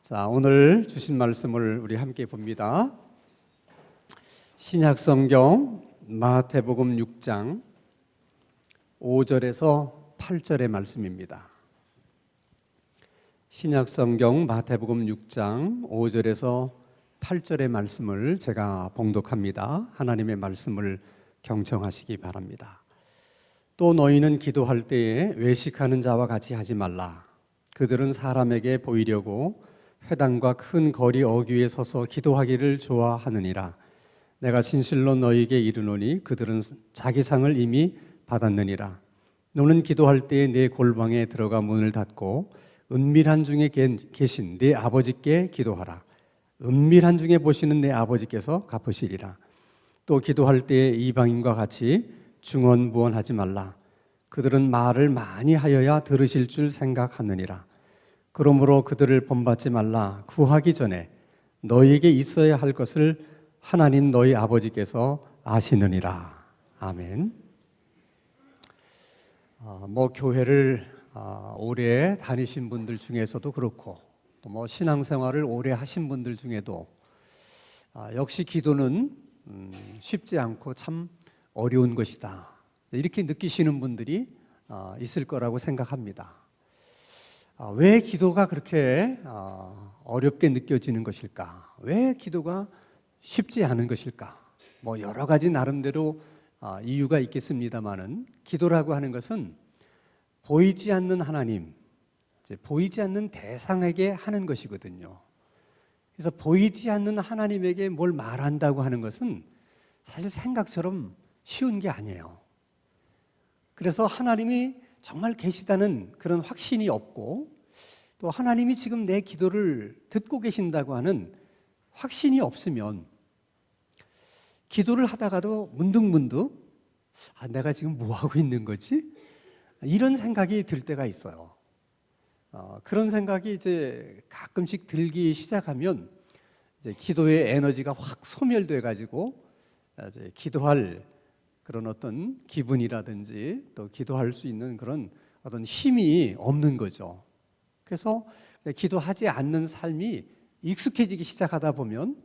자, 오늘 주신 말씀을 우리 함께 봅니다. 신약성경 마태복음 6장 5절에서 8절의 말씀입니다. 신약성경 마태복음 6장 5절에서 8절의 말씀을 제가 봉독합니다. 하나님의 말씀을 경청하시기 바랍니다. 또 너희는 기도할 때에 외식하는 자와 같이 하지 말라. 그들은 사람에게 보이려고 회당과 큰 거리 어귀에 서서 기도하기를 좋아하느니라. 내가 진실로 너희에게 이르노니 그들은 자기 상을 이미 받았느니라. 너는 기도할 때에 내 골방에 들어가 문을 닫고 은밀한 중에 계신 내 아버지께 기도하라. 은밀한 중에 보시는 내 아버지께서 갚으시리라. 또 기도할 때에 이방인과 같이 중언부언하지 말라. 그들은 말을 많이 하여야 들으실 줄 생각하느니라. 그러므로 그들을 본받지 말라. 구하기 전에 너희에게 있어야 할 것을 하나님 너희 아버지께서 아시느니라. 아멘. 교회를 오래 다니신 분들 중에서도 그렇고 또 신앙생활을 오래 하신 분들 중에도 역시 기도는 쉽지 않고 참 어려운 것이다, 이렇게 느끼시는 분들이 있을 거라고 생각합니다. 왜 기도가 그렇게 어렵게 느껴지는 것일까? 왜 기도가 쉽지 않은 것일까? 여러 가지 나름대로 이유가 있겠습니다만은 기도라고 하는 것은 보이지 않는 하나님, 보이지 않는 대상에게 하는 것이거든요. 그래서 보이지 않는 하나님에게 뭘 말한다고 하는 것은 사실 생각처럼 쉬운 게 아니에요. 그래서 하나님이 정말 계시다는 그런 확신이 없고, 또 하나님이 지금 내 기도를 듣고 계신다고 하는 확신이 없으면 기도를 하다가도 문득문득 내가 지금 뭐 하고 있는 거지? 이런 생각이 들 때가 있어요. 그런 생각이 이제 가끔씩 들기 시작하면 이제 기도의 에너지가 확 소멸돼 가지고 이제 기도할 그런 어떤 기분이라든지 또 기도할 수 있는 그런 어떤 힘이 없는 거죠. 그래서 기도하지 않는 삶이 익숙해지기 시작하다 보면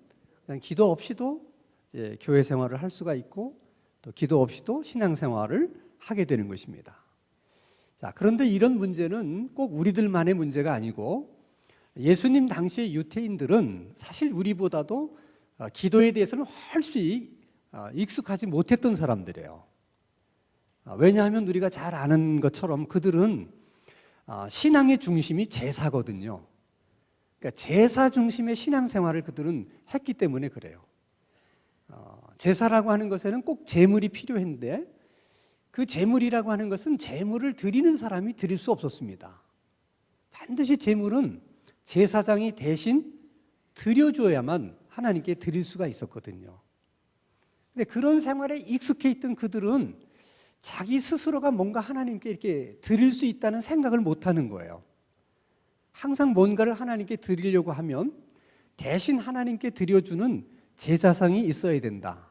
그냥 기도 없이도 이제 교회 생활을 할 수가 있고 또 기도 없이도 신앙 생활을 하게 되는 것입니다. 자, 그런데 이런 문제는 꼭 우리들만의 문제가 아니고 예수님 당시의 유대인들은 사실 우리보다도 기도에 대해서는 훨씬 익숙하지 못했던 사람들이에요. 왜냐하면 우리가 잘 아는 것처럼 그들은 신앙의 중심이 제사거든요. 그러니까 제사 중심의 신앙생활을 그들은 했기 때문에 그래요. 제사라고 하는 것에는 꼭 제물이 필요했는데 그 제물이라고 하는 것은 제물을 드리는 사람이 드릴 수 없었습니다. 반드시 제물은 제사장이 대신 드려줘야만 하나님께 드릴 수가 있었거든요. 근데 그런 생활에 익숙해 있던 그들은 자기 스스로가 뭔가 하나님께 이렇게 드릴 수 있다는 생각을 못 하는 거예요. 항상 뭔가를 하나님께 드리려고 하면 대신 하나님께 드려주는 제사상이 있어야 된다.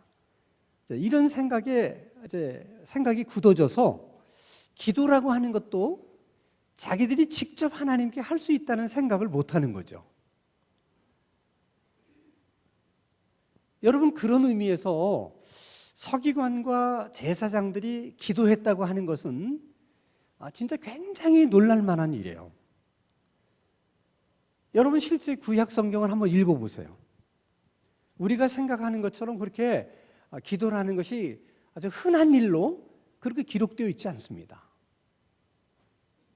이런 생각이 굳어져서 기도라고 하는 것도 자기들이 직접 하나님께 할 수 있다는 생각을 못 하는 거죠. 여러분, 그런 의미에서 서기관과 제사장들이 기도했다고 하는 것은 진짜 굉장히 놀랄 만한 일이에요. 여러분, 실제 구약 성경을 한번 읽어보세요. 우리가 생각하는 것처럼 그렇게 기도라는 것이 아주 흔한 일로 그렇게 기록되어 있지 않습니다.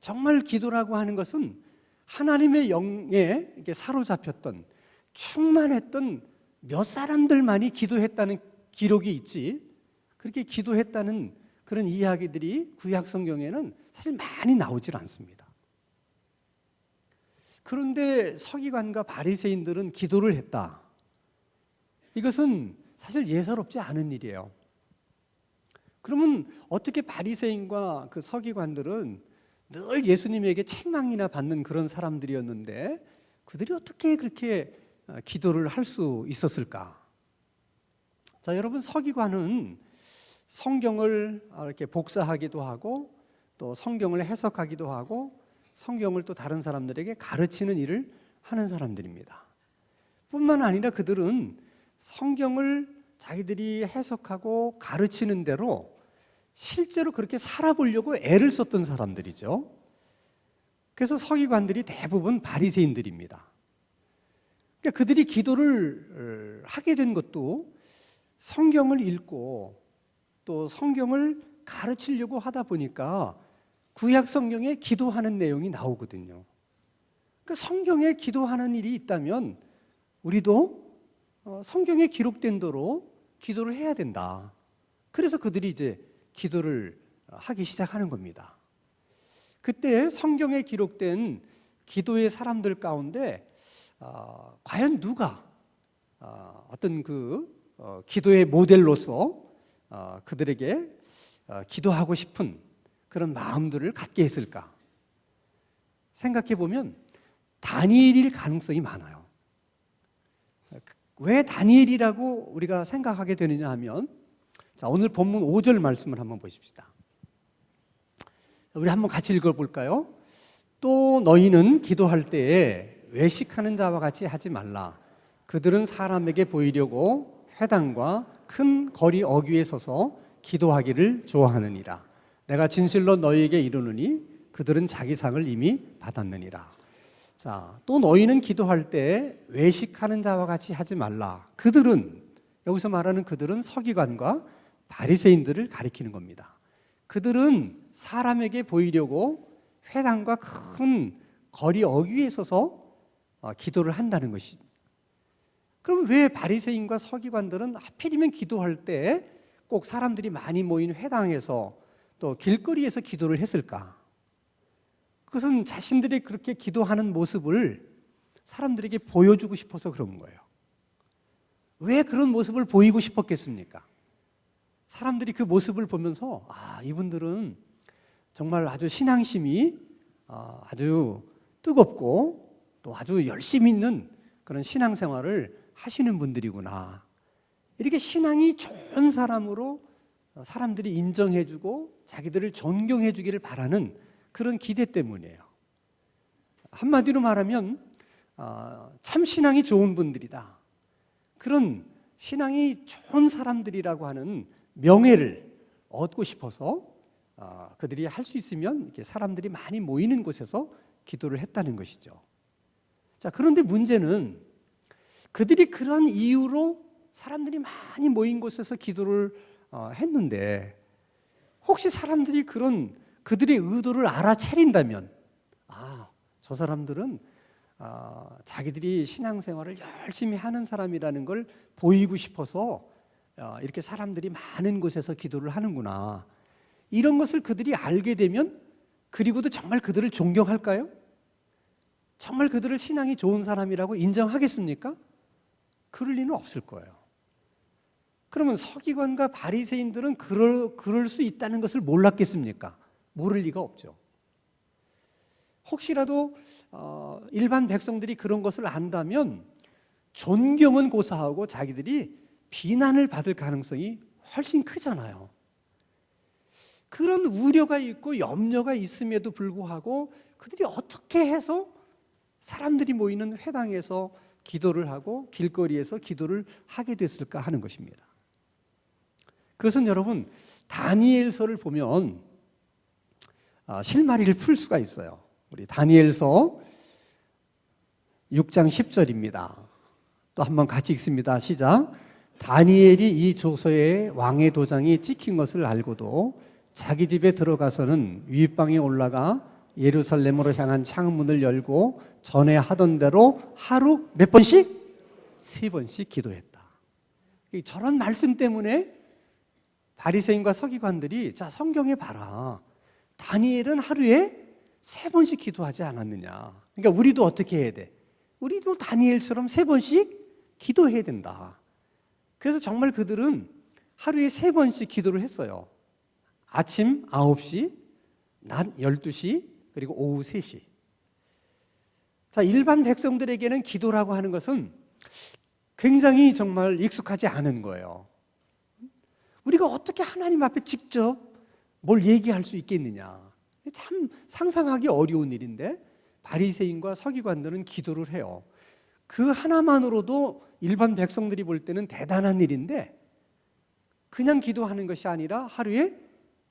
정말 기도라고 하는 것은 하나님의 영에 사로잡혔던, 충만했던 몇 사람들만이 기도했다는 기록이 있지, 그렇게 기도했다는 그런 이야기들이 구약 성경에는 사실 많이 나오질 않습니다. 그런데 서기관과 바리새인들은 기도를 했다. 이것은 사실 예사롭지 않은 일이에요. 그러면 어떻게 바리새인과 그 서기관들은 늘 예수님에게 책망이나 받는 그런 사람들이었는데 그들이 어떻게 그렇게 기도를 할 수 있었을까? 자, 여러분, 서기관은 성경을 이렇게 복사하기도 하고 또 성경을 해석하기도 하고 성경을 또 다른 사람들에게 가르치는 일을 하는 사람들입니다. 뿐만 아니라 그들은 성경을 자기들이 해석하고 가르치는 대로 실제로 그렇게 살아보려고 애를 썼던 사람들이죠. 그래서 서기관들이 대부분 바리새인들입니다. 그러니까 그들이 기도를 하게 된 것도 성경을 읽고 또 성경을 가르치려고 하다 보니까 구약 성경에 기도하는 내용이 나오거든요. 그러니까 성경에 기도하는 일이 있다면 우리도 성경에 기록된 대로 기도를 해야 된다. 그래서 그들이 이제 기도를 하기 시작하는 겁니다. 그때 성경에 기록된 기도의 사람들 가운데 과연 누가 어떤 기도의 모델로서 그들에게 기도하고 싶은 그런 마음들을 갖게 했을까? 생각해 보면 다니엘일 가능성이 많아요. 왜 다니엘이라고 우리가 생각하게 되느냐 하면, 자, 오늘 본문 5절 말씀을 한번 보십시다. 우리 한번 같이 읽어볼까요? 또 너희는 기도할 때에 외식하는 자와 같이 하지 말라. 그들은 사람에게 보이려고 회당과 큰 거리 어귀에 서서 기도하기를 좋아하느니라. 내가 진실로 너희에게 이르노니 그들은 자기 상을 이미 받았느니라. 자, 또 너희는 기도할 때 외식하는 자와 같이 하지 말라. 그들은, 여기서 말하는 그들은 서기관과 바리새인들을 가리키는 겁니다. 그들은 사람에게 보이려고 회당과 큰 거리 어귀에 서서 기도를 한다는 것입니다. 그럼 왜 바리새인과 서기관들은 하필이면 기도할 때 꼭 사람들이 많이 모인 회당에서 또 길거리에서 기도를 했을까? 그것은 자신들이 그렇게 기도하는 모습을 사람들에게 보여주고 싶어서 그런 거예요. 왜 그런 모습을 보이고 싶었겠습니까? 사람들이 그 모습을 보면서 이분들은 정말 아주 신앙심이 아주 뜨겁고 또 아주 열심히 있는 그런 신앙생활을 하시는 분들이구나. 이렇게 신앙이 좋은 사람으로 사람들이 인정해주고 자기들을 존경해주기를 바라는 그런 기대 때문이에요. 한마디로 말하면 참 신앙이 좋은 분들이다. 그런 신앙이 좋은 사람들이라고 하는 명예를 얻고 싶어서 그들이 할 수 있으면 이렇게 사람들이 많이 모이는 곳에서 기도를 했다는 것이죠. 자, 그런데 문제는 그들이 그런 이유로 사람들이 많이 모인 곳에서 기도를 했는데 혹시 사람들이 그들의 의도를 알아차린다면 저 사람들은 자기들이 신앙생활을 열심히 하는 사람이라는 걸 보이고 싶어서 이렇게 사람들이 많은 곳에서 기도를 하는구나. 이런 것을 그들이 알게 되면 그리고도 정말 그들을 존경할까요? 정말 그들을 신앙이 좋은 사람이라고 인정하겠습니까? 그럴 리는 없을 거예요. 그러면 서기관과 바리새인들은 그럴 수 있다는 것을 몰랐겠습니까? 모를 리가 없죠. 혹시라도 일반 백성들이 그런 것을 안다면 존경은 고사하고 자기들이 비난을 받을 가능성이 훨씬 크잖아요. 그런 우려가 있고 염려가 있음에도 불구하고 그들이 어떻게 해서 사람들이 모이는 회당에서 기도를 하고 길거리에서 기도를 하게 됐을까 하는 것입니다. 그것은 여러분 다니엘서를 보면 실마리를 풀 수가 있어요. 우리 다니엘서 6장 10절입니다. 또 한번 같이 읽습니다. 시작. 다니엘이 이 조서에 왕의 도장이 찍힌 것을 알고도 자기 집에 들어가서는 윗방에 올라가 예루살렘으로 향한 창문을 열고 전에 하던 대로 하루 몇 번씩? 3번씩 기도했다. 저런 말씀 때문에 바리새인과 서기관들이 자, 성경에 봐라. 다니엘은 하루에 3번씩 기도하지 않았느냐. 그러니까 우리도 어떻게 해야 돼? 우리도 다니엘처럼 3번씩 기도해야 된다. 그래서 정말 그들은 하루에 3번씩 기도를 했어요. 아침 9시, 낮 12시, 그리고 오후 3시. 자, 일반 백성들에게는 기도라고 하는 것은 굉장히 정말 익숙하지 않은 거예요. 우리가 어떻게 하나님 앞에 직접 뭘 얘기할 수 있겠느냐. 참 상상하기 어려운 일인데 바리새인과 서기관들은 기도를 해요. 그 하나만으로도 일반 백성들이 볼 때는 대단한 일인데 그냥 기도하는 것이 아니라 하루에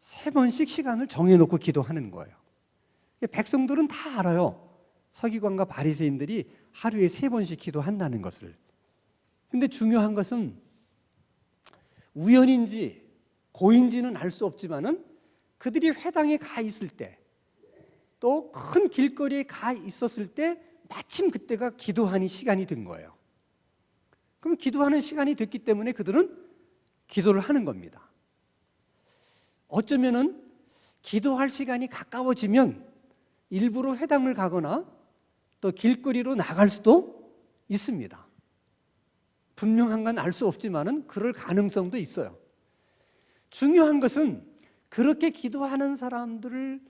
3번씩 시간을 정해놓고 기도하는 거예요. 백성들은 다 알아요. 서기관과 바리새인들이 하루에 3번씩 기도한다는 것을. 근데 중요한 것은 우연인지 고인지는 알 수 없지만은 그들이 회당에 가 있을 때 또 큰 길거리에 가 있었을 때 마침 그때가 기도하는 시간이 된 거예요. 그럼 기도하는 시간이 됐기 때문에 그들은 기도를 하는 겁니다. 어쩌면은 기도할 시간이 가까워지면 일부러 회당을 가거나 또 길거리로 나갈 수도 있습니다. 분명한 건 알 수 없지만은 그럴 가능성도 있어요. 중요한 것은 그렇게 기도하는 사람들을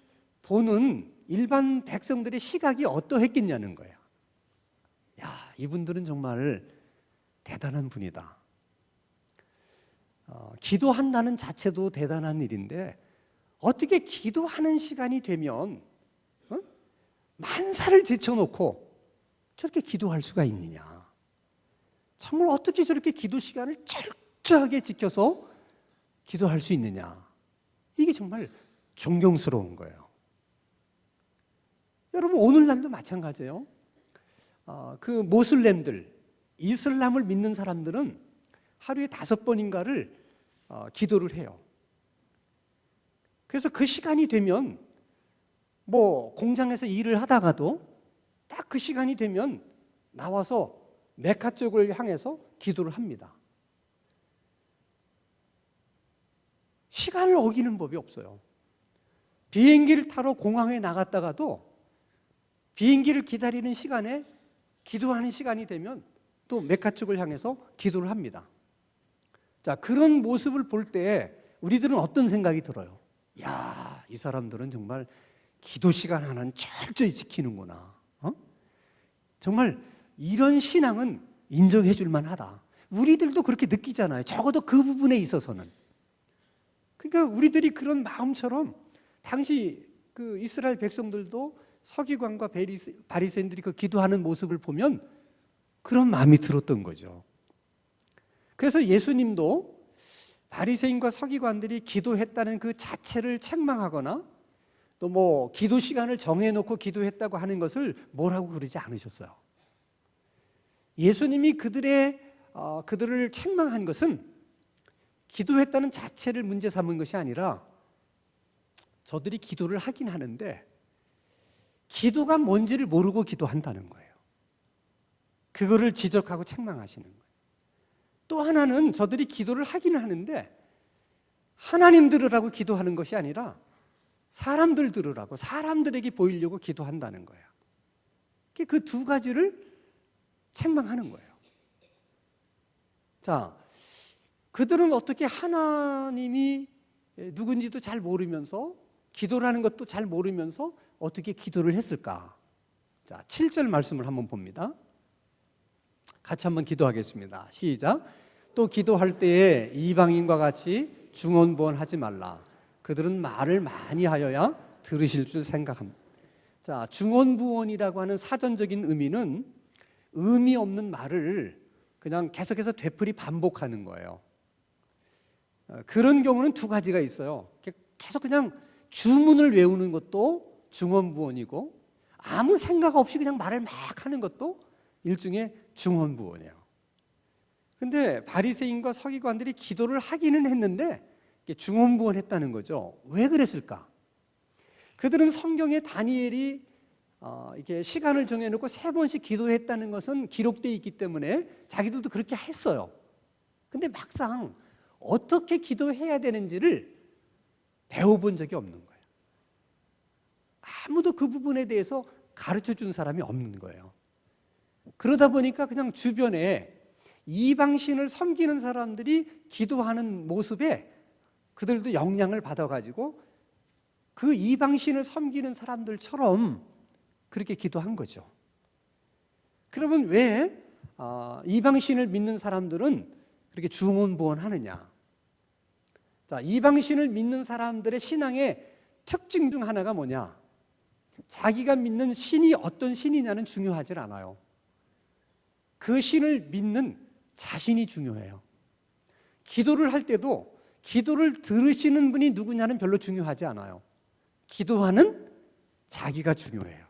보는 일반 백성들의 시각이 어떠했겠냐는 거예요. 야, 이분들은 정말 대단한 분이다. 기도한다는 자체도 대단한 일인데 어떻게 기도하는 시간이 되면 만사를 제쳐놓고 저렇게 기도할 수가 있느냐. 정말 어떻게 저렇게 기도 시간을 철저하게 지켜서 기도할 수 있느냐. 이게 정말 존경스러운 거예요. 여러분 오늘날도 마찬가지예요. 그 모슬렘들, 이슬람을 믿는 사람들은 하루에 5번인가를 기도를 해요. 그래서 그 시간이 되면 뭐 공장에서 일을 하다가도 딱 그 시간이 되면 나와서 메카 쪽을 향해서 기도를 합니다. 시간을 어기는 법이 없어요. 비행기를 타러 공항에 나갔다가도 비행기를 기다리는 시간에 기도하는 시간이 되면 또 메카 쪽을 향해서 기도를 합니다. 자, 그런 모습을 볼 때 우리들은 어떤 생각이 들어요? 야, 이 사람들은 정말 기도 시간 하나는 철저히 지키는구나. 정말 이런 신앙은 인정해 줄 만하다. 우리들도 그렇게 느끼잖아요. 적어도 그 부분에 있어서는. 그러니까 우리들이 그런 마음처럼 당시 그 이스라엘 백성들도 서기관과 바리새인들이 그 기도하는 모습을 보면 그런 마음이 들었던 거죠. 그래서 예수님도 바리새인과 서기관들이 기도했다는 그 자체를 책망하거나 또 뭐 기도 시간을 정해놓고 기도했다고 하는 것을 뭐라고 그러지 않으셨어요. 예수님이 그들을 책망한 것은 기도했다는 자체를 문제 삼은 것이 아니라 저들이 기도를 하긴 하는데 기도가 뭔지를 모르고 기도한다는 거예요. 그거를 지적하고 책망하시는 거예요. 또 하나는 저들이 기도를 하기는 하는데 하나님 들으라고 기도하는 것이 아니라 사람들 들으라고, 사람들에게 보이려고 기도한다는 거예요. 그 2가지를 책망하는 거예요. 자, 그들은 어떻게 하나님이 누군지도 잘 모르면서 기도라는 것도 잘 모르면서 어떻게 기도를 했을까? 자, 7절 말씀을 한번 봅니다. 같이 한번 기도하겠습니다. 시작. 또 기도할 때에 이방인과 같이 중언부언하지 말라. 그들은 말을 많이 하여야 들으실 줄 생각합니다. 자, 중언부언이라고 하는 사전적인 의미는 의미 없는 말을 그냥 계속해서 되풀이 반복하는 거예요. 그런 경우는 2가지가 있어요. 계속 그냥 주문을 외우는 것도 중언부언이고 아무 생각 없이 그냥 말을 막 하는 것도 일종의 중언부언이에요. 근데 바리새인과 서기관들이 기도를 하기는 했는데 중언부언했다는 거죠. 왜 그랬을까? 그들은 성경에 다니엘이 이렇게 시간을 정해놓고 3번씩 기도했다는 것은 기록되어 있기 때문에 자기들도 그렇게 했어요. 근데 막상 어떻게 기도해야 되는지를 배워본 적이 없는 거예요. 아무도 그 부분에 대해서 가르쳐 준 사람이 없는 거예요. 그러다 보니까 그냥 주변에 이방신을 섬기는 사람들이 기도하는 모습에 그들도 영향을 받아가지고 그 이방신을 섬기는 사람들처럼 그렇게 기도한 거죠. 그러면 왜 이방신을 믿는 사람들은 그렇게 중언부언하느냐? 자, 이방신을 믿는 사람들의 신앙의 특징 중 하나가 뭐냐? 자기가 믿는 신이 어떤 신이냐는 중요하지 않아요. 그 신을 믿는 자신이 중요해요. 기도를 할 때도 기도를 들으시는 분이 누구냐는 별로 중요하지 않아요. 기도하는 자기가 중요해요.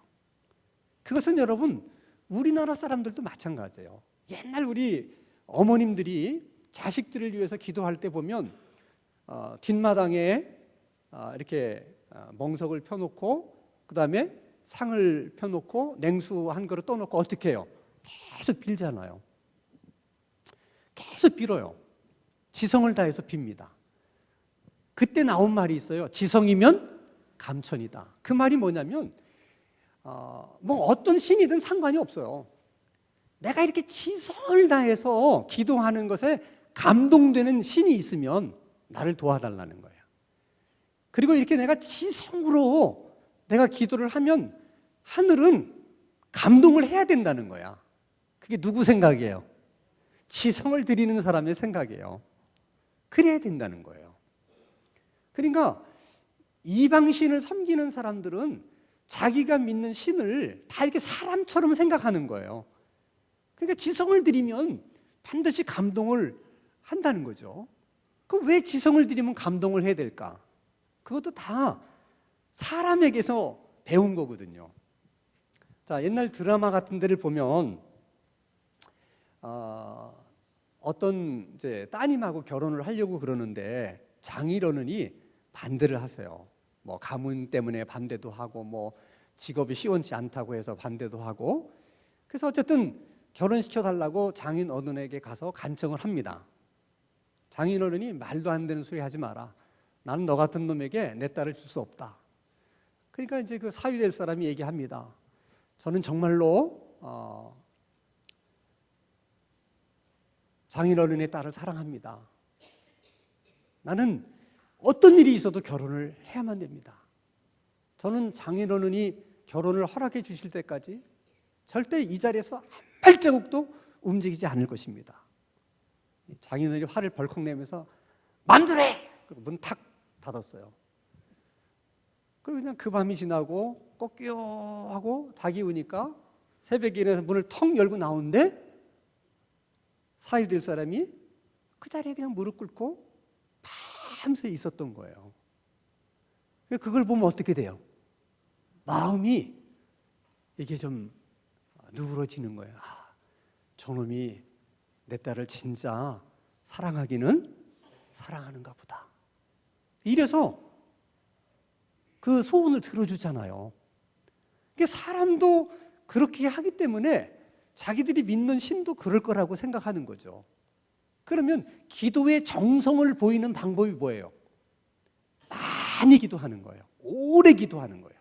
그것은 여러분 우리나라 사람들도 마찬가지예요. 옛날 우리 어머님들이 자식들을 위해서 기도할 때 보면 뒷마당에 이렇게 멍석을 펴놓고 그 다음에 상을 펴놓고 냉수 한 그릇 떠놓고 어떻게 해요? 계속 빌잖아요. 계속 빌어요. 지성을 다해서 빕니다. 그때 나온 말이 있어요. 지성이면 감천이다. 그 말이 뭐냐면 뭐 어떤 신이든 상관이 없어요. 내가 이렇게 지성을 다해서 기도하는 것에 감동되는 신이 있으면 나를 도와달라는 거예요. 그리고 이렇게 내가 지성으로 내가 기도를 하면 하늘은 감동을 해야 된다는 거야. 그게 누구 생각이에요? 지성을 드리는 사람의 생각이에요. 그래야 된다는 거예요. 그러니까 이방신을 섬기는 사람들은 자기가 믿는 신을 다 이렇게 사람처럼 생각하는 거예요. 그러니까 지성을 드리면 반드시 감동을 한다는 거죠. 그럼 왜 지성을 드리면 감동을 해야 될까? 그것도 다 사람에게서 배운 거거든요. 자, 옛날 드라마 같은 데를 보면 어떤 이제 따님하고 결혼을 하려고 그러는데 장인어른이 반대를 하세요. 뭐 가문 때문에 반대도 하고 뭐 직업이 시원치 않다고 해서 반대도 하고, 그래서 어쨌든 결혼시켜 달라고 장인어른에게 가서 간청을 합니다. 장인어른이 말도 안 되는 소리 하지 마라. 나는 너 같은 놈에게 내 딸을 줄 수 없다. 그러니까 이제 그 사위될 사람이 얘기합니다. 저는 정말로 장인어른의 딸을 사랑합니다. 나는 어떤 일이 있어도 결혼을 해야만 됩니다. 저는 장인어른이 결혼을 허락해 주실 때까지 절대 이 자리에서 한 발자국도 움직이지 않을 것입니다. 장인어른이 화를 벌컥 내면서 맘대로 해! 그리고 문 탁 닫았어요. 그리고 그냥 그 밤이 지나고 꺾여 하고 닭이 우니까 새벽에 일어나서 문을 턱 열고 나오는데 사위 될 사람이 그 자리에 그냥 무릎 꿇고 밤새 있었던 거예요. 그걸 보면 어떻게 돼요? 마음이 이게 좀 누그러지는 거예요. 저놈이 내 딸을 진짜 사랑하기는 사랑하는가 보다. 이래서 그 소원을 들어주잖아요. 사람도 그렇게 하기 때문에 자기들이 믿는 신도 그럴 거라고 생각하는 거죠. 그러면 기도의 정성을 보이는 방법이 뭐예요? 많이 기도하는 거예요. 오래 기도하는 거예요.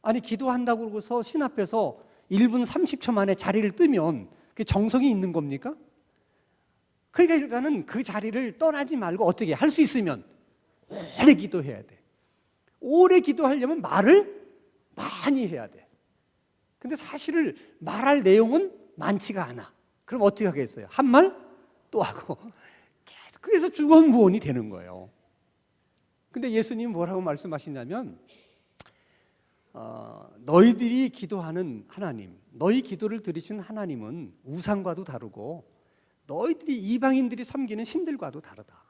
아니 기도한다고 그러고서 신 앞에서 1분 30초 만에 자리를 뜨면 그게 정성이 있는 겁니까? 그러니까 일단은 그 자리를 떠나지 말고 어떻게 할 수 있으면 오래 기도해야 돼. 오래 기도하려면 말을 많이 해야 돼. 근데 사실을 말할 내용은 많지가 않아. 그럼 어떻게 하겠어요? 한 말 또 하고 계속 그래서 주거무원이 되는 거예요. 근데 예수님이 뭐라고 말씀하시냐면 너희들이 기도하는 하나님, 너희 기도를 들으신 하나님은 우상과도 다르고 너희들이 이방인들이 섬기는 신들과도 다르다.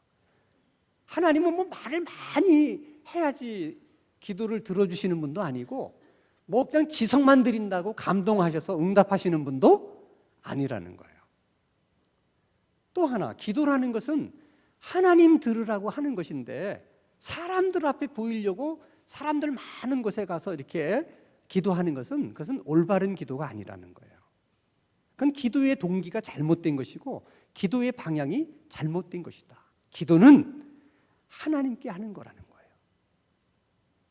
하나님은 뭐 말을 많이 해야지 기도를 들어주시는 분도 아니고 뭐 그냥 지성만 드린다고 감동하셔서 응답하시는 분도 아니라는 거예요. 또 하나, 기도라는 것은 하나님 들으라고 하는 것인데 사람들 앞에 보이려고 사람들 많은 곳에 가서 이렇게 기도하는 것은 그것은 올바른 기도가 아니라는 거예요. 그건 기도의 동기가 잘못된 것이고 기도의 방향이 잘못된 것이다. 기도는 하나님께 하는 거라는 거예요.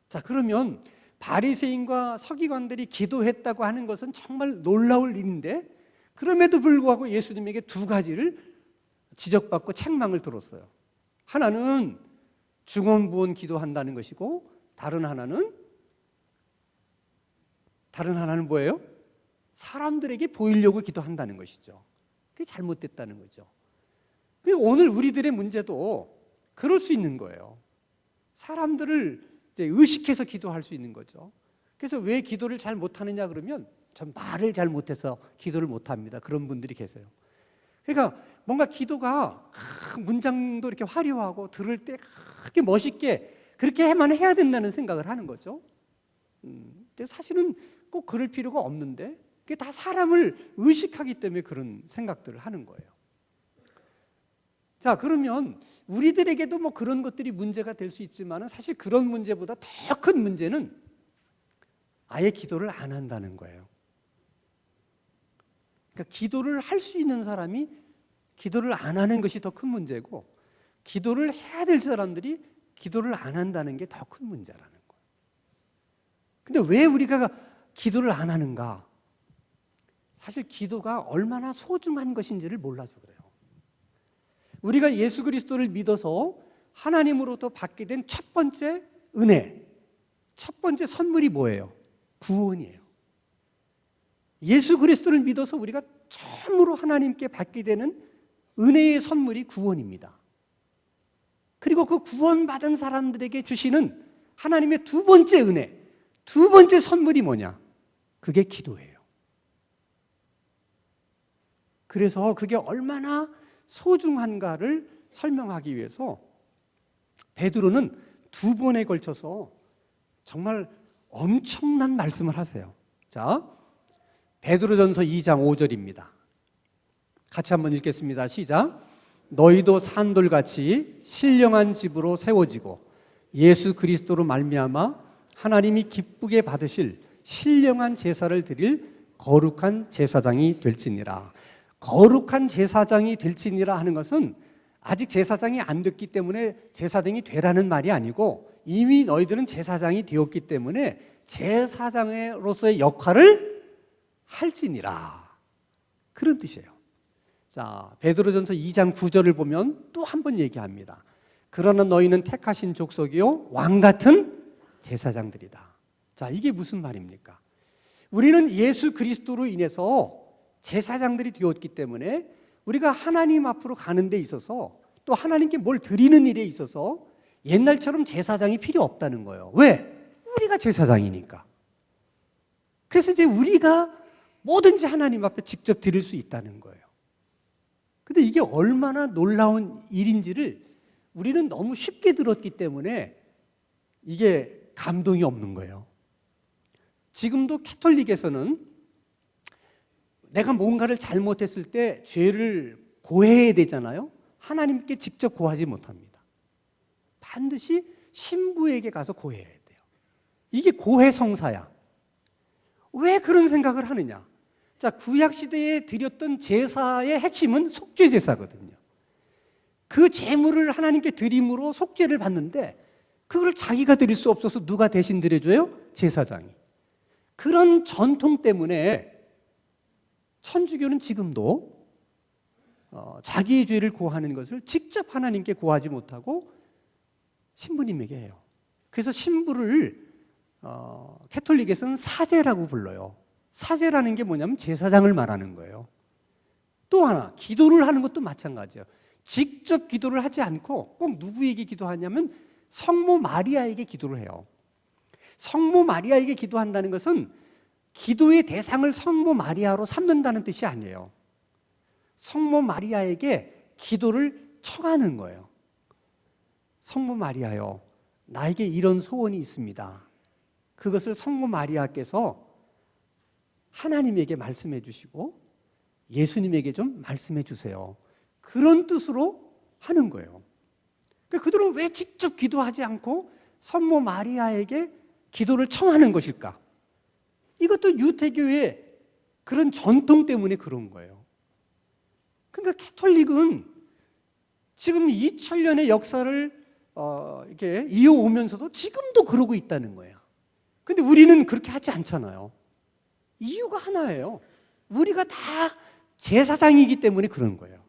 자, 그러면 바리새인과 서기관들이 기도했다고 하는 것은 정말 놀라울 일인데 그럼에도 불구하고 예수님에게 두 가지를 지적받고 책망을 들었어요. 하나는 중언부언 기도한다는 것이고 다른 하나는 뭐예요? 사람들에게 보이려고 기도한다는 것이죠. 그게 잘못됐다는 거죠. 오늘 우리들의 문제도 그럴 수 있는 거예요. 사람들을 이제 의식해서 기도할 수 있는 거죠. 그래서 왜 기도를 잘 못하느냐 그러면 전 말을 잘 못해서 기도를 못합니다. 그런 분들이 계세요. 그러니까 뭔가 기도가 문장도 이렇게 화려하고 들을 때 그렇게 멋있게 그렇게만 해야 된다는 생각을 하는 거죠. 근데 사실은 꼭 그럴 필요가 없는데 그게 다 사람을 의식하기 때문에 그런 생각들을 하는 거예요. 자, 그러면 우리들에게도 뭐 그런 것들이 문제가 될 수 있지만 사실 그런 문제보다 더 큰 문제는 아예 기도를 안 한다는 거예요. 그러니까 기도를 할 수 있는 사람이 기도를 안 하는 것이 더 큰 문제고 기도를 해야 될 사람들이 기도를 안 한다는 게 더 큰 문제라는 거예요. 근데 왜 우리가 기도를 안 하는가? 사실 기도가 얼마나 소중한 것인지를 몰라서 그래요. 우리가 예수 그리스도를 믿어서 하나님으로부터 받게 된 첫 번째 은혜, 첫 번째 선물이 뭐예요? 구원이에요. 예수 그리스도를 믿어서 우리가 처음으로 하나님께 받게 되는 은혜의 선물이 구원입니다. 그리고 그 구원받은 사람들에게 주시는 하나님의 두 번째 은혜, 두 번째 선물이 뭐냐? 그게 기도예요. 그래서 그게 얼마나 소중한가를 설명하기 위해서 베드로는 두 번에 걸쳐서 정말 엄청난 말씀을 하세요. 자, 베드로전서 2장 5절입니다. 같이 한번 읽겠습니다. 시작. 너희도 산돌같이 신령한 집으로 세워지고 예수 그리스도로 말미암아 하나님이 기쁘게 받으실 신령한 제사를 드릴 거룩한 제사장이 될지니라. 거룩한 제사장이 될지니라 하는 것은 아직 제사장이 안 됐기 때문에 제사장이 되라는 말이 아니고 이미 너희들은 제사장이 되었기 때문에 제사장으로서의 역할을 할지니라. 그런 뜻이에요. 자, 베드로전서 2장 9절을 보면 또 한 번 얘기합니다. 그러나 너희는 택하신 족속이요 왕 같은 제사장들이다. 자, 이게 무슨 말입니까? 우리는 예수 그리스도로 인해서 제사장들이 되었기 때문에 우리가 하나님 앞으로 가는 데 있어서 또 하나님께 뭘 드리는 일에 있어서 옛날처럼 제사장이 필요 없다는 거예요. 왜? 우리가 제사장이니까. 그래서 이제 우리가 뭐든지 하나님 앞에 직접 드릴 수 있다는 거예요. 근데 이게 얼마나 놀라운 일인지를 우리는 너무 쉽게 들었기 때문에 이게 감동이 없는 거예요. 지금도 캐톨릭에서는 내가 뭔가를 잘못했을 때 죄를 고해야 되잖아요. 하나님께 직접 고하지 못합니다. 반드시 신부에게 가서 고해야 돼요. 이게 고해 성사야. 왜 그런 생각을 하느냐? 자, 구약 시대에 드렸던 제사의 핵심은 속죄 제사거든요. 그 제물을 하나님께 드림으로 속죄를 받는데 그걸 자기가 드릴 수 없어서 누가 대신 드려줘요? 제사장이. 그런 전통 때문에 천주교는 지금도 자기의 죄를 고하는 것을 직접 하나님께 고하지 못하고 신부님에게 해요. 그래서 신부를 캐톨릭에서는 사제라고 불러요. 사제라는 게 뭐냐면 제사장을 말하는 거예요. 또 하나, 기도를 하는 것도 마찬가지예요. 직접 기도를 하지 않고 꼭 누구에게 기도하냐면 성모 마리아에게 기도를 해요. 성모 마리아에게 기도한다는 것은 기도의 대상을 성모 마리아로 삼는다는 뜻이 아니에요. 성모 마리아에게 기도를 청하는 거예요. 성모 마리아요, 나에게 이런 소원이 있습니다. 그것을 성모 마리아께서 하나님에게 말씀해 주시고 예수님에게 좀 말씀해 주세요. 그런 뜻으로 하는 거예요. 그들은 왜 직접 기도하지 않고 성모 마리아에게 기도를 청하는 것일까? 이것도 유태교의 그런 전통 때문에 그런 거예요. 그러니까 캐톨릭은 지금 2000년의 역사를 이렇게 이어오면서도 지금도 그러고 있다는 거예요. 근데 우리는 그렇게 하지 않잖아요. 이유가 하나예요. 우리가 다 제사장이기 때문에 그런 거예요.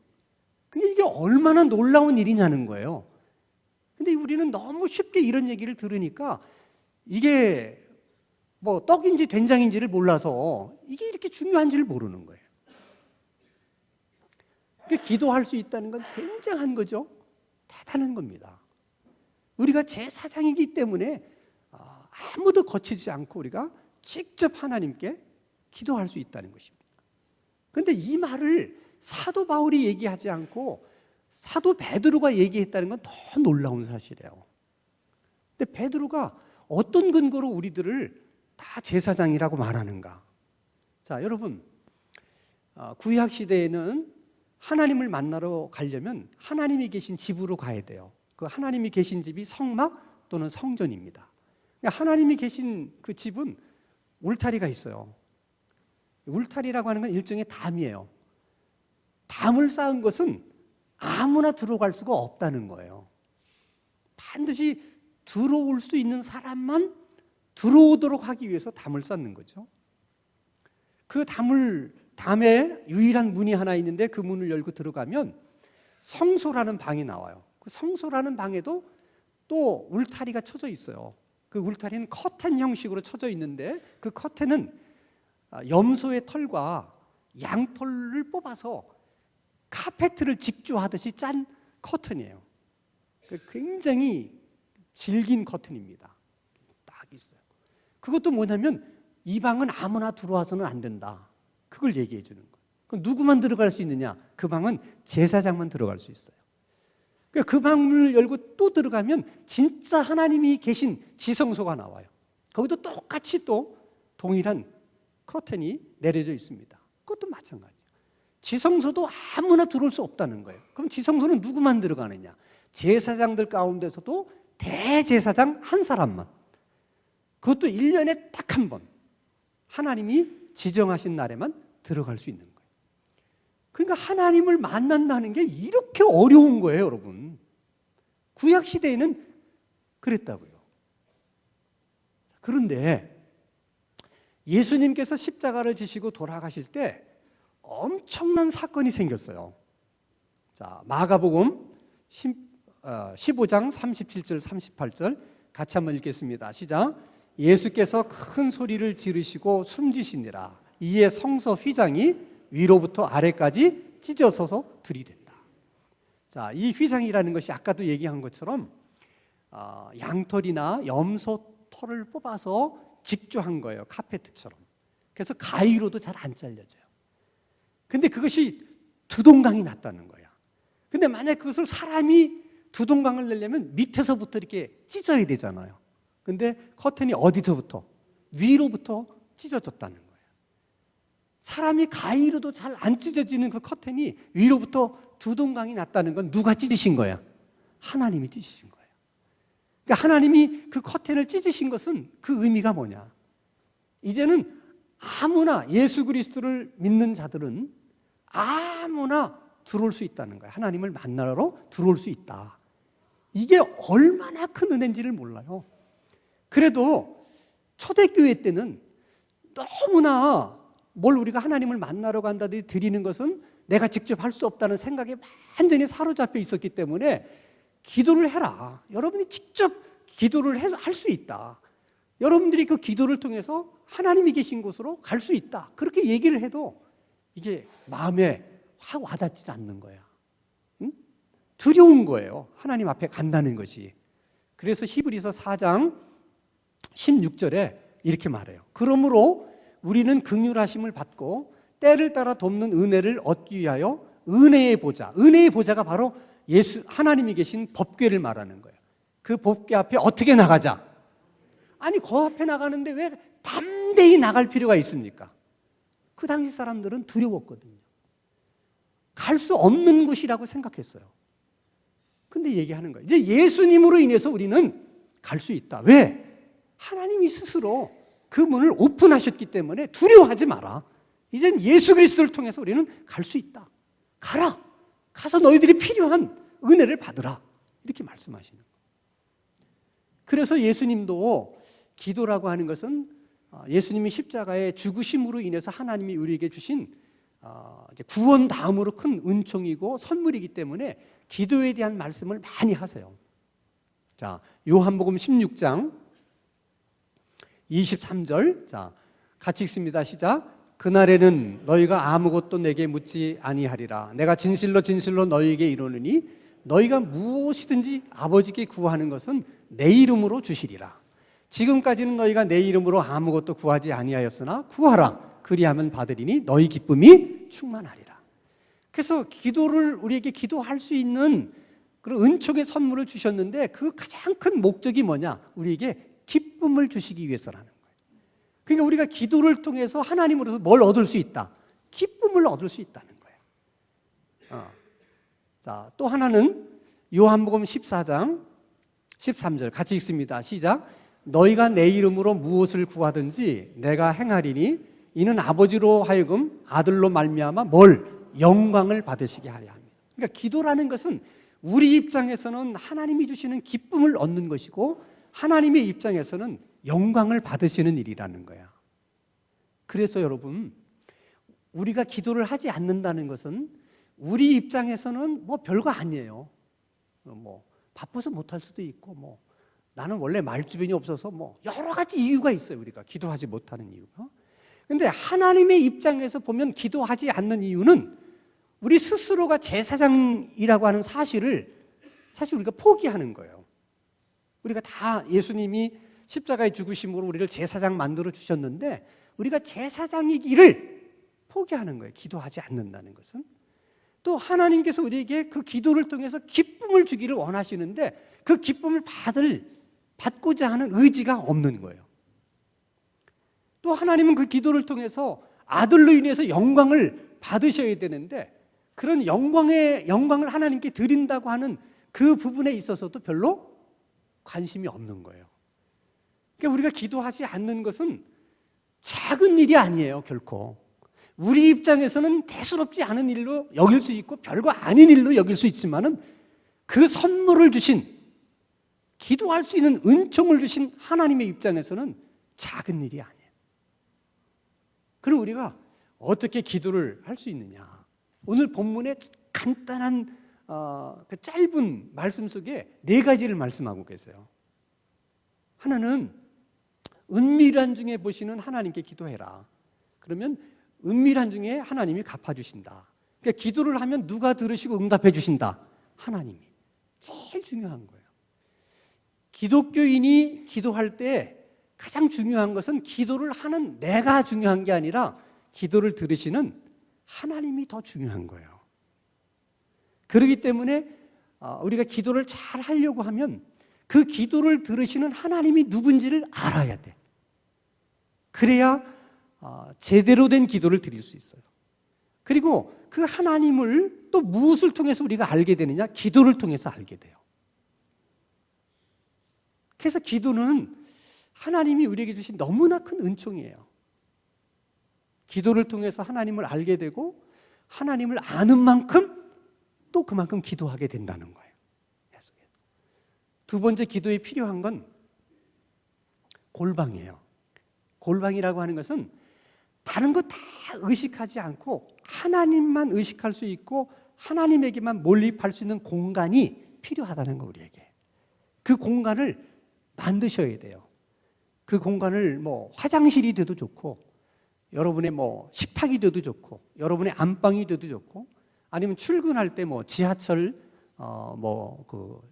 근데 이게 얼마나 놀라운 일이냐는 거예요. 근데 우리는 너무 쉽게 이런 얘기를 들으니까 이게 뭐 떡인지 된장인지를 몰라서 이게 이렇게 중요한지를 모르는 거예요. 기도할 수 있다는 건 굉장한 거죠. 대단한 겁니다. 우리가 제사장이기 때문에 아무도 거치지 않고 우리가 직접 하나님께 기도할 수 있다는 것입니다. 그런데 이 말을 사도 바울이 얘기하지 않고 사도 베드로가 얘기했다는 건 더 놀라운 사실이에요. 근데 베드로가 어떤 근거로 우리들을 다 제사장이라고 말하는가? 자, 여러분, 구약 시대에는 하나님을 만나러 가려면 하나님이 계신 집으로 가야 돼요. 그 하나님이 계신 집이 성막 또는 성전입니다. 하나님이 계신 그 집은 울타리가 있어요. 울타리라고 하는 건 일종의 담이에요. 담을 쌓은 것은 아무나 들어갈 수가 없다는 거예요. 반드시 들어올 수 있는 사람만 들어오도록 하기 위해서 담을 쌓는 거죠. 그 담에 유일한 문이 하나 있는데 그 문을 열고 들어가면 성소라는 방이 나와요. 그 성소라는 방에도 또 울타리가 쳐져 있어요. 그 울타리는 커튼 형식으로 쳐져 있는데 그 커튼은 염소의 털과 양털을 뽑아서 카페트를 직조하듯이 짠 커튼이에요. 굉장히 질긴 커튼입니다. 딱 있어요. 그것도 뭐냐면 이 방은 아무나 들어와서는 안 된다. 그걸 얘기해 주는 거예요. 그럼 누구만 들어갈 수 있느냐? 그 방은 제사장만 들어갈 수 있어요. 그 방문을 열고 또 들어가면 진짜 하나님이 계신 지성소가 나와요. 거기도 똑같이 또 동일한 커튼이 내려져 있습니다. 그것도 마찬가지예요. 지성소도 아무나 들어올 수 없다는 거예요. 그럼 지성소는 누구만 들어가느냐? 제사장들 가운데서도 대제사장 한 사람만, 그것도 1년에 딱 한 번 하나님이 지정하신 날에만 들어갈 수 있는 거예요. 그러니까 하나님을 만난다는 게 이렇게 어려운 거예요, 여러분. 구약 시대에는 그랬다고요. 그런데 예수님께서 십자가를 지시고 돌아가실 때 엄청난 사건이 생겼어요. 자, 마가복음 15장 37절 38절 같이 한번 읽겠습니다. 시작. 예수께서 큰 소리를 지르시고 숨지시니라. 이에 성서 휘장이 위로부터 아래까지 찢어져서 들이댄다. 자, 이 휘장이라는 것이 아까도 얘기한 것처럼 양털이나 염소 털을 뽑아서 직조한 거예요. 카페트처럼. 그래서 가위로도 잘 안 잘려져요. 근데 그것이 두동강이 났다는 거야. 근데 만약 그것을 사람이 두동강을 내려면 밑에서부터 이렇게 찢어야 되잖아요. 근데 커튼이 어디서부터? 위로부터 찢어졌다는 거예요. 사람이 가위로도 잘 안 찢어지는 그 커튼이 위로부터 두동강이 났다는 건 누가 찢으신 거야? 하나님이 찢으신 거예요. 그러니까 하나님이 그 커튼을 찢으신 것은 그 의미가 뭐냐? 이제는 아무나 예수 그리스도를 믿는 자들은 아무나 들어올 수 있다는 거예요. 하나님을 만나러 들어올 수 있다. 이게 얼마나 큰 은혜인지를 몰라요. 그래도 초대교회 때는 너무나 뭘 우리가 하나님을 만나러 간다든지 드리는 것은 내가 직접 할 수 없다는 생각에 완전히 사로잡혀 있었기 때문에 기도를 해라. 여러분이 직접 기도를 할 수 있다. 여러분들이 그 기도를 통해서 하나님이 계신 곳으로 갈 수 있다. 그렇게 얘기를 해도 이게 마음에 확 와닿지 않는 거야. 응? 두려운 거예요. 하나님 앞에 간다는 것이. 그래서 히브리서 4장 16절에 이렇게 말해요. 그러므로 우리는 긍휼하심을 받고 때를 따라 돕는 은혜를 얻기 위하여 은혜의 보좌. 은혜의 보좌가 바로 예수 하나님이 계신 법궤를 말하는 거예요. 그 법궤 앞에 어떻게 나가자? 아니 그 앞에 나가는데 왜 담대히 나갈 필요가 있습니까? 그 당시 사람들은 두려웠거든요. 갈 수 없는 곳이라고 생각했어요. 근데 얘기하는 거예요. 이제 예수님으로 인해서 우리는 갈 수 있다. 왜? 하나님이 스스로 그 문을 오픈하셨기 때문에 두려워하지 마라. 이젠 예수 그리스도를 통해서 우리는 갈 수 있다. 가라. 가서 너희들이 필요한 은혜를 받으라. 이렇게 말씀하시는 거예요. 그래서 예수님도 기도라고 하는 것은 예수님이 십자가의 죽으심으로 인해서 하나님이 우리에게 주신 구원 다음으로 큰 은총이고 선물이기 때문에 기도에 대한 말씀을 많이 하세요. 자, 요한복음 16장 23절. 자, 같이 읽습니다. 시작. 그날에는 너희가 아무것도 내게 묻지 아니하리라. 내가 진실로 진실로 너희에게 이르노니 너희가 무엇이든지 아버지께 구하는 것은 내 이름으로 주시리라. 지금까지는 너희가 내 이름으로 아무것도 구하지 아니하였으나 구하라. 그리하면 받으리니 너희 기쁨이 충만하리라. 그래서 기도를 우리에게 기도할 수 있는 그런 은총의 선물을 주셨는데 그 가장 큰 목적이 뭐냐? 우리에게 기쁨을 주시기 위해서라는 거예요. 그러니까 우리가 기도를 통해서 하나님으로서 뭘 얻을 수 있다? 기쁨을 얻을 수 있다는 거예요. 자, 또 하나는 요한복음 14장 13절 같이 읽습니다. 시작. 너희가 내 이름으로 무엇을 구하든지 내가 행하리니 이는 아버지로 하여금 아들로 말미암아 뭘 영광을 받으시게 하려 합니다. 그러니까 기도라는 것은 우리 입장에서는 하나님이 주시는 기쁨을 얻는 것이고 하나님의 입장에서는 영광을 받으시는 일이라는 거야. 그래서 여러분, 우리가 기도를 하지 않는다는 것은 우리 입장에서는 뭐 별거 아니에요. 뭐 바빠서 못할 수도 있고 뭐 나는 원래 말주변이 없어서 뭐 여러 가지 이유가 있어요. 우리가 기도하지 못하는 이유가. 근데 하나님의 입장에서 보면 기도하지 않는 이유는 우리 스스로가 제사장이라고 하는 사실을 사실 우리가 포기하는 거예요. 우리가 다 예수님이 십자가의 죽으심으로 우리를 제사장 만들어 주셨는데 우리가 제사장이기를 포기하는 거예요. 기도하지 않는다는 것은. 또 하나님께서 우리에게 그 기도를 통해서 기쁨을 주기를 원하시는데 그 기쁨을 받고자 하는 의지가 없는 거예요. 또 하나님은 그 기도를 통해서 아들로 인해서 영광을 받으셔야 되는데 그런 영광을 하나님께 드린다고 하는 그 부분에 있어서도 별로 관심이 없는 거예요. 그러니까 우리가 기도하지 않는 것은 작은 일이 아니에요, 결코. 우리 입장에서는 대수롭지 않은 일로 여길 수 있고 별거 아닌 일로 여길 수 있지만은 그 선물을 주신, 기도할 수 있는 은총을 주신 하나님의 입장에서는 작은 일이 아니에요. 그럼 우리가 어떻게 기도를 할 수 있느냐? 오늘 본문의 간단한 그 짧은 말씀 속에 4가지를 말씀하고 계세요. 하나는 은밀한 중에 보시는 하나님께 기도해라. 그러면 은밀한 중에 하나님이 갚아주신다. 그러니까 기도를 하면 누가 들으시고 응답해 주신다? 하나님이. 제일 중요한 거예요. 기독교인이 기도할 때 가장 중요한 것은 기도를 하는 내가 중요한 게 아니라 기도를 들으시는 하나님이 더 중요한 거예요. 그렇기 때문에 우리가 기도를 잘 하려고 하면 그 기도를 들으시는 하나님이 누군지를 알아야 돼. 그래야 제대로 된 기도를 드릴 수 있어요. 그리고 그 하나님을 또 무엇을 통해서 우리가 알게 되느냐? 기도를 통해서 알게 돼요. 그래서 기도는 하나님이 우리에게 주신 너무나 큰 은총이에요. 기도를 통해서 하나님을 알게 되고 하나님을 아는 만큼 또 그만큼 기도하게 된다는 거예요. 두 번째 기도에 필요한 건 골방이에요. 골방이라고 하는 것은 다른 거 다 의식하지 않고 하나님만 의식할 수 있고 하나님에게만 몰입할 수 있는 공간이 필요하다는 거, 우리에게. 그 공간을 만드셔야 돼요. 그 공간을 뭐 화장실이 돼도 좋고 여러분의 뭐 식탁이 돼도 좋고 여러분의 안방이 돼도 좋고 아니면 출근할 때 뭐 지하철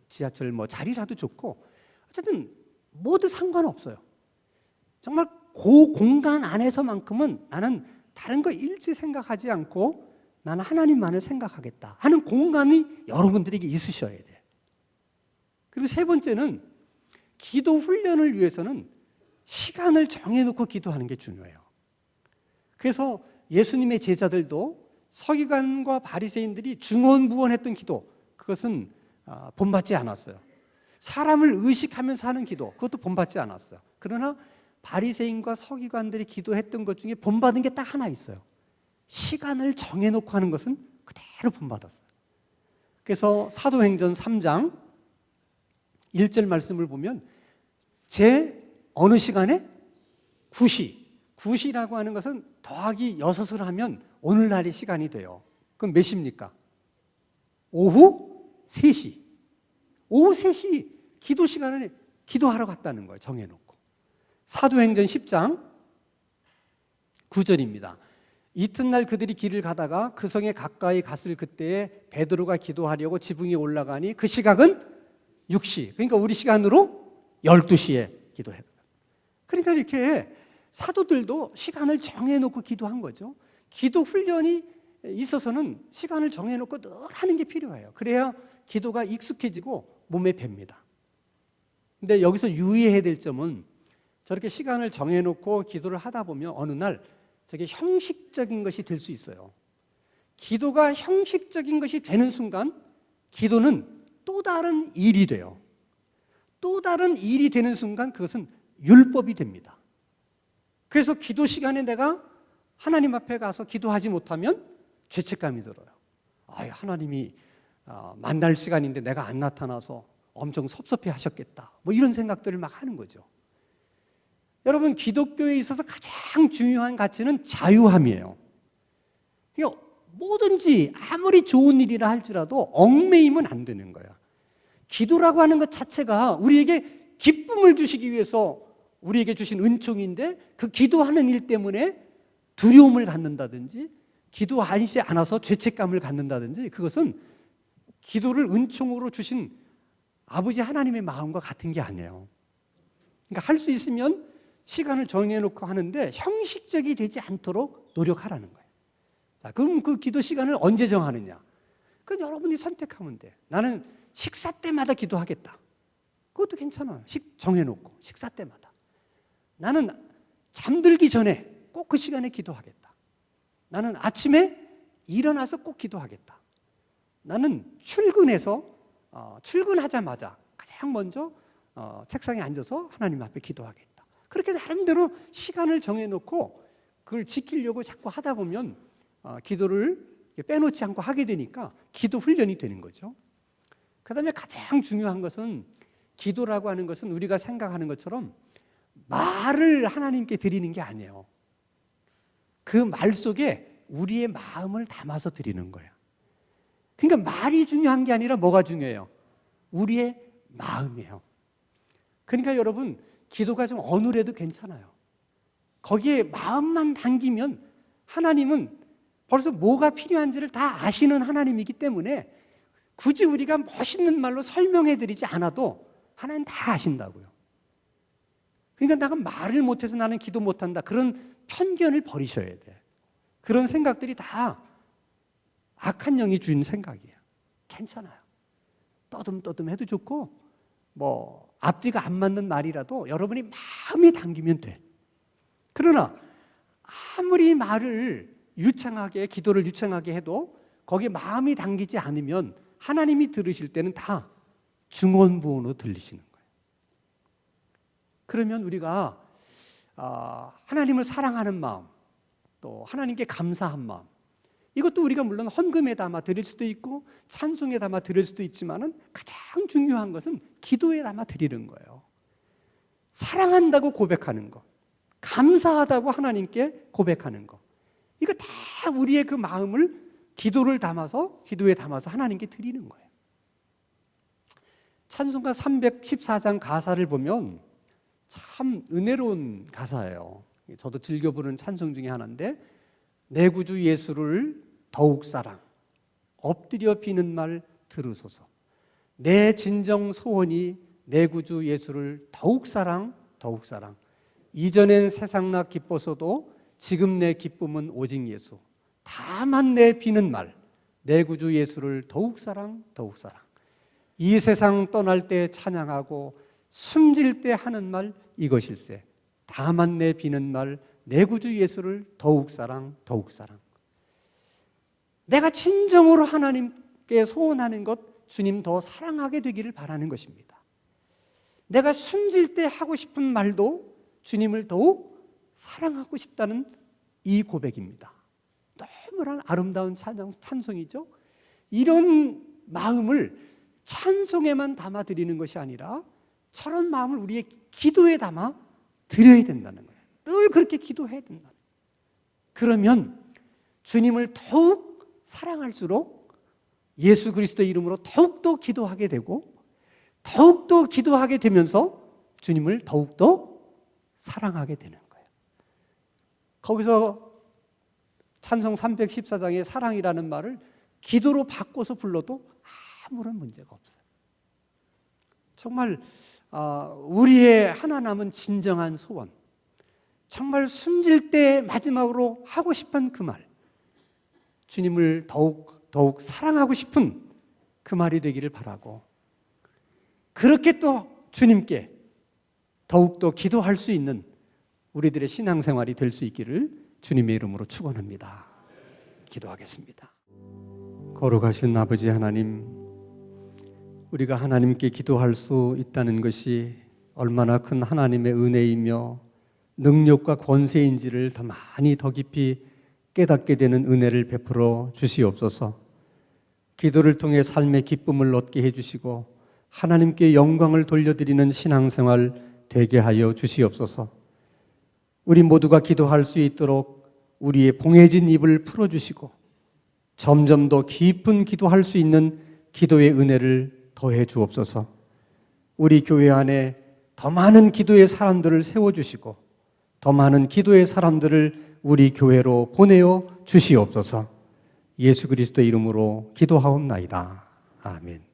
지하철 자리라도 좋고 어쨌든 모두 상관없어요. 정말 그 공간 안에서만큼은 나는 다른 거 일체 생각하지 않고 나는 하나님만을 생각하겠다 하는 공간이 여러분들에게 있으셔야 돼요. 그리고 세 번째는 기도 훈련을 위해서는 시간을 정해놓고 기도하는 게 중요해요. 그래서 예수님의 제자들도 서기관과 바리새인들이 중언부언했던 기도, 그것은 본받지 않았어요. 사람을 의식하면서 하는 기도, 그것도 본받지 않았어요. 그러나 바리새인과 서기관들이 기도했던 것 중에 본받은 게 딱 하나 있어요. 시간을 정해놓고 하는 것은 그대로 본받았어요. 그래서 사도행전 3장 1절 말씀을 보면 어느 시간에? 9시. 9시라고 하는 것은 더하기 6을 하면 오늘날의 시간이 돼요. 그럼 몇 시입니까? 오후 3시. 오후 3시 기도 시간을 기도하러 갔다는 거예요. 정해놓고. 사도행전 10장 9절입니다. 이튿날 그들이 길을 가다가 그 성에 가까이 갔을 그때에 베드로가 기도하려고 지붕에 올라가니 그 시각은 6시. 그러니까 우리 시간으로 12시에 기도해요. 그러니까 이렇게 사도들도 시간을 정해놓고 기도한 거죠. 기도 훈련이 있어서는 시간을 정해놓고 늘 하는 게 필요해요. 그래야 기도가 익숙해지고 몸에 뱄니다. 근데 여기서 유의해야 될 점은 저렇게 시간을 정해놓고 기도를 하다 보면 어느 날 저게 형식적인 것이 될 수 있어요. 기도가 형식적인 것이 되는 순간 기도는 또 다른 일이 돼요. 또 다른 일이 되는 순간 그것은 율법이 됩니다. 그래서 기도 시간에 내가 하나님 앞에 가서 기도하지 못하면 죄책감이 들어요. 하나님이 만날 시간인데 내가 안 나타나서 엄청 섭섭해 하셨겠다. 뭐 이런 생각들을 막 하는 거죠. 여러분, 기독교에 있어서 가장 중요한 가치는 자유함이에요. 그러니까 뭐든지 아무리 좋은 일이라 할지라도 얽매이면 안 되는 거야. 기도라고 하는 것 자체가 우리에게 기쁨을 주시기 위해서 우리에게 주신 은총인데 그 기도하는 일 때문에 두려움을 갖는다든지 기도하지 않아서 죄책감을 갖는다든지 그것은 기도를 은총으로 주신 아버지 하나님의 마음과 같은 게 아니에요. 그러니까 할 수 있으면 시간을 정해놓고 하는데 형식적이 되지 않도록 노력하라는 거예요. 자, 그럼 그 기도 시간을 언제 정하느냐? 그건 여러분이 선택하면 돼. 나는 식사 때마다 기도하겠다. 그것도 괜찮아요. 정해놓고 식사 때마다. 나는 잠들기 전에 꼭 그 시간에 기도하겠다. 나는 아침에 일어나서 꼭 기도하겠다. 나는 출근하자마자 가장 먼저 책상에 앉아서 하나님 앞에 기도하겠다. 그렇게 나름대로 시간을 정해놓고 그걸 지키려고 자꾸 하다 보면 기도를 빼놓지 않고 하게 되니까 기도 훈련이 되는 거죠. 그 다음에 가장 중요한 것은 기도라고 하는 것은 우리가 생각하는 것처럼 말을 하나님께 드리는 게 아니에요. 그 말 속에 우리의 마음을 담아서 드리는 거예요. 그러니까 말이 중요한 게 아니라 뭐가 중요해요? 우리의 마음이에요. 그러니까 여러분, 기도가 좀 어눌해도 괜찮아요. 거기에 마음만 담기면 하나님은 벌써 뭐가 필요한지를 다 아시는 하나님이기 때문에 굳이 우리가 멋있는 말로 설명해 드리지 않아도 하나님 다 아신다고요. 그러니까 내가 말을 못해서 나는 기도 못한다, 그런 편견을 버리셔야 돼. 그런 생각들이 다 악한 영이 주는 생각이에요. 괜찮아요. 떠듬떠듬 해도 좋고 뭐 앞뒤가 안 맞는 말이라도 여러분이 마음이 담기면 돼. 그러나 아무리 말을 유창하게, 기도를 유창하게 해도 거기에 마음이 담기지 않으면 하나님이 들으실 때는 다 중언부언으로 들리시는 거예요. 그러면 우리가 하나님을 사랑하는 마음, 또 하나님께 감사한 마음, 이것도 우리가 물론 헌금에 담아 드릴 수도 있고 찬송에 담아 드릴 수도 있지만은 가장 중요한 것은 기도에 담아 드리는 거예요. 사랑한다고 고백하는 거, 감사하다고 하나님께 고백하는 거, 이거 다 우리의 그 마음을 기도에 담아서 하나님께 드리는 거예요. 찬송가 314장 가사를 보면 참 은혜로운 가사예요. 저도 즐겨 부르는 찬송 중에 하나인데, 내 구주 예수를 더욱 사랑, 엎드려 비는 말 들으소서. 내 진정 소원이 내 구주 예수를 더욱 사랑, 더욱 사랑. 이전엔 세상 나 기뻐서도 지금 내 기쁨은 오직 예수. 다만 내 비는 말, 내 구주 예수를 더욱 사랑, 더욱 사랑. 이 세상 떠날 때 찬양하고 숨질 때 하는 말 이것일세. 다만 내 비는 말, 내 구주 예수를 더욱 사랑, 더욱 사랑. 내가 진정으로 하나님께 소원하는 것, 주님 더 사랑하게 되기를 바라는 것입니다. 내가 숨질 때 하고 싶은 말도 주님을 더욱 사랑하고 싶다는 이 고백입니다. 너무나 아름다운 찬송이죠. 이런 마음을 찬송에만 담아드리는 것이 아니라 저런 마음을 우리의 기도에 담아 드려야 된다는 거예요. 늘 그렇게 기도해야 된다. 그러면 주님을 더욱 사랑할수록 예수 그리스도의 이름으로 더욱더 기도하게 되고, 더욱더 기도하게 되면서 주님을 더욱더 사랑하게 되는 거예요. 거기서 찬송 314장의 사랑이라는 말을 기도로 바꿔서 불러도 아무런 문제가 없어요. 정말 우리의 하나 남은 진정한 소원, 정말 숨질 때 마지막으로 하고 싶은 그 말, 주님을 더욱 사랑하고 싶은 그 말이 되기를 바라고, 그렇게 또 주님께 더욱더 기도할 수 있는 우리들의 신앙생활이 될 수 있기를 주님의 이름으로 축원합니다. 기도하겠습니다. 거룩하신 아버지 하나님, 우리가 하나님께 기도할 수 있다는 것이 얼마나 큰 하나님의 은혜이며 능력과 권세인지를 더 깊이 깨닫게 되는 은혜를 베풀어 주시옵소서. 기도를 통해 삶의 기쁨을 얻게 해주시고 하나님께 영광을 돌려드리는 신앙생활 되게 하여 주시옵소서. 우리 모두가 기도할 수 있도록 우리의 봉해진 입을 풀어주시고 점점 더 깊은 기도할 수 있는 기도의 은혜를 더해 주옵소서. 우리 교회 안에 더 많은 기도의 사람들을 세워주시고 더 많은 기도의 사람들을 우리 교회로 보내어 주시옵소서. 예수 그리스도의 이름으로 기도하옵나이다. 아멘.